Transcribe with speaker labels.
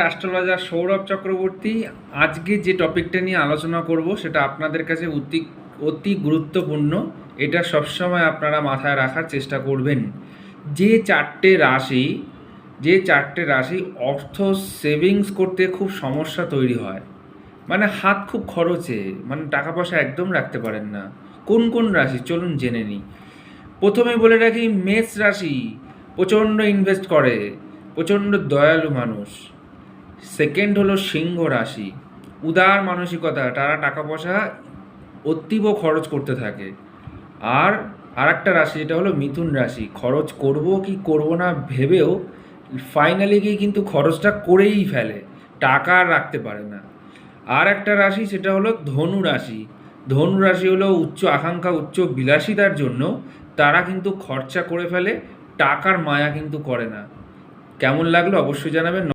Speaker 1: Astrologer Sourav Chakraborty. আজকে যে টপিকটা নিয়ে আলোচনা করব সেটা আপনাদের কাছে অতি অতি গুরুত্বপূর্ণ। এটা সবসময় আপনারা মাথায় রাখার চেষ্টা করবেন। যে চারটে রাশি অর্থ সেভিংস করতে খুব সমস্যা তৈরি হয়, মানে হাত খুব খরচে, মানে টাকা পয়সা একদম রাখতে পারেন না। কোন কোন রাশি চলুন জেনে নিই। প্রথমে বলে রাখি, মেষ রাশি প্রচণ্ড ইনভেস্ট করে, প্রচণ্ড দয়ালু মানুষ। সেকেন্ড হলো সিংহ রাশি, উদার মানসিকতা, তারা টাকা পয়সা অতীব খরচ করতে থাকে। আর একটা রাশি যেটা হলো মিথুন রাশি, খরচ করব কি করব না ভেবেও ফাইনালি গিয়ে কিন্তু খরচটা করেই ফেলে, টাকা আর রাখতে পারে না। আর একটা রাশি সেটা হলো ধনু রাশি। ধনু রাশি হলো উচ্চ আকাঙ্ক্ষা, উচ্চ বিলাসিতার জন্য তারা কিন্তু খরচা করে ফেলে, টাকার মায়া কিন্তু করে না। কেমন লাগলো অবশ্যই জানাবেন।